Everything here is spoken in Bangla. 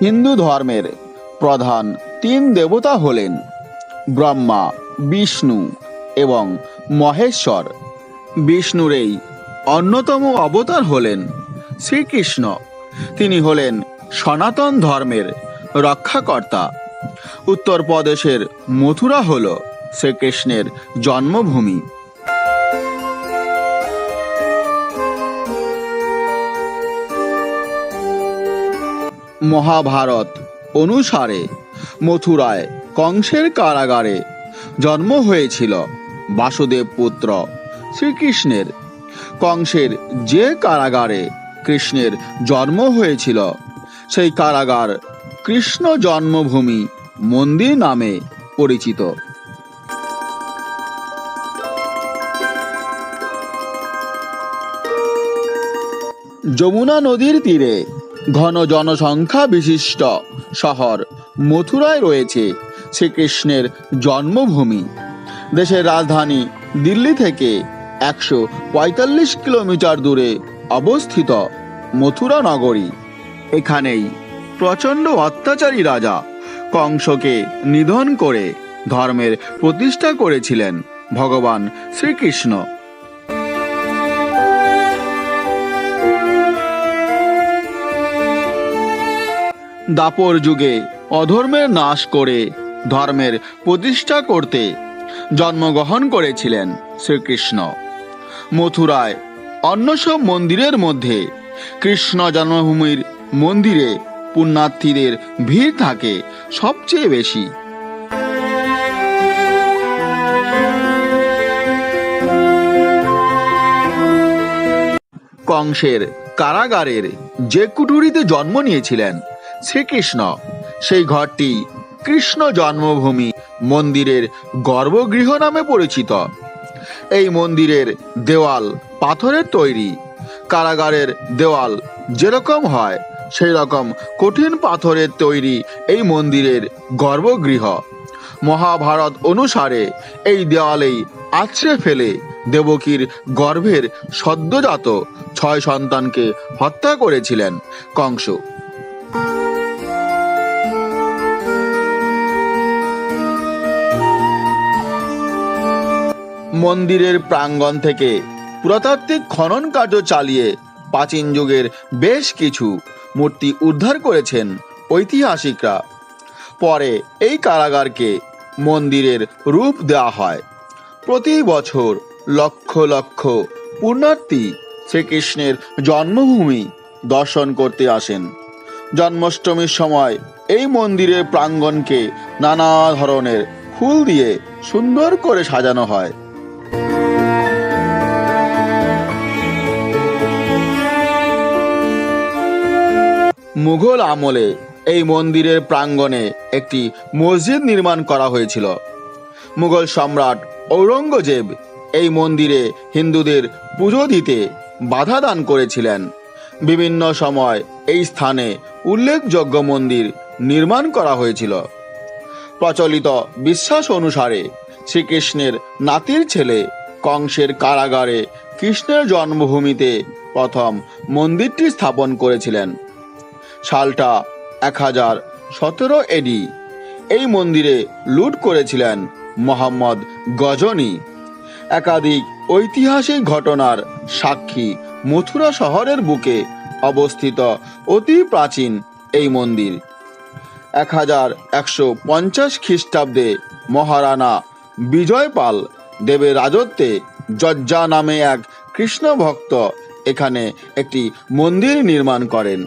হিন্দু ধর্মের প্রধান তিন দেবতা হলেন ব্রহ্মা, বিষ্ণু এবং মহেশ্বর। বিষ্ণুর এই অন্যতম অবতার হলেন শ্রীকৃষ্ণ। তিনি হলেন সনাতন ধর্মের রক্ষাকর্তা। উত্তরপ্রদেশের মথুরা হল শ্রীকৃষ্ণের জন্মভূমি। মহাভারত অনুসারে মথুরায় কংসের কারাগারে জন্ম হয়েছিল বাসুদেব পুত্র শ্রীকৃষ্ণের। কংসের যে কারাগারে কৃষ্ণের জন্ম হয়েছিল সেই কারাগার কৃষ্ণ জন্মভূমি মন্দির নামে পরিচিত। যমুনা নদীর তীরে ঘন জনসংখ্যা বিশিষ্ট শহর মথুরায় রয়েছে শ্রীকৃষ্ণের জন্মভূমি। দেশের রাজধানী দিল্লি থেকে 145 কিলোমিটার দূরে অবস্থিত মথুরা নগরী। এখানেই প্রচণ্ড অত্যাচারী রাজা কংসকে নিধন করে ধর্মের প্রতিষ্ঠা করেছিলেন ভগবান শ্রীকৃষ্ণ। দাপর যুগে অধর্মের নাশ করে ধর্মের প্রতিষ্ঠা করতে জন্মগ্রহণ করেছিলেন শ্রীকৃষ্ণ। মথুরায় অন্য সব মন্দিরের মধ্যে কৃষ্ণ জন্মভূমির মন্দিরে পুণ্যার্থীদের ভিড় থাকে সবচেয়ে বেশি। কংসের কারাগারের যে কুঠুরিতে জন্ম নিয়েছিলেন শ্রীকৃষ্ণ, সেই ঘরটি কৃষ্ণ জন্মভূমি মন্দিরের গর্ভগৃহ নামে পরিচিত। এই মন্দিরের দেওয়াল পাথরের তৈরি। কারাগারের দেওয়াল যেরকম হয় সেই রকম কঠিন পাথরের তৈরি এই মন্দিরের গর্ভগৃহ। মহাভারত অনুসারে এই দেওয়ালেই আছড়ে ফেলে দেবকীর গর্ভের সদ্যজাত 6 সন্তানকে হত্যা করেছিলেন কংস। মন্দিরের প্রাঙ্গণ থেকে পুরাতাত্ত্বিক খনন কার্য চালিয়ে প্রাচীন যুগের বেশ কিছু মূর্তি উদ্ধার করেছেন ঐতিহাসিকরা। পরে এই কারাগারকে মন্দিরের রূপ দেওয়া হয়। প্রতি বছর লক্ষ লক্ষ পুণ্যার্থী শ্রীকৃষ্ণের জন্মভূমি দর্শন করতে আসেন। জন্মাষ্টমীর সময় এই মন্দিরের প্রাঙ্গণকে নানা ধরনের ফুল দিয়ে সুন্দর করে সাজানো হয়। মুঘল আমলে এই মন্দিরের প্রাঙ্গণে একটি মসজিদ নির্মাণ করা হয়েছিল। মুঘল সম্রাট ঔরঙ্গজেব এই মন্দিরে হিন্দুদের পুজো দিতে বাধা দান করেছিলেন। বিভিন্ন সময় এই স্থানে উল্লেখযোগ্য মন্দির নির্মাণ করা হয়েছিল। প্রচলিত বিশ্বাস অনুসারে শ্রীকৃষ্ণের নাতির ছেলে কংসের কারাগারে কৃষ্ণের জন্মভূমিতে প্রথম মন্দিরটি স্থাপন করেছিলেন। সালটা 1017 এডি। এই মন্দিরে লুট করেছিলেন মোহাম্মদ গজনী। একাধিক ঐতিহাসিক ঘটনার সাক্ষী মথুরা শহরের বুকে অবস্থিত অতি প্রাচীন এই মন্দির। 1150 খ্রিস্টাব্দে মহারানা বিজয়পাল দেবের রাজত্বে জজ্জা নামে এক কৃষ্ণ ভক্ত এখানে একটি মন্দির নির্মাণ করেন।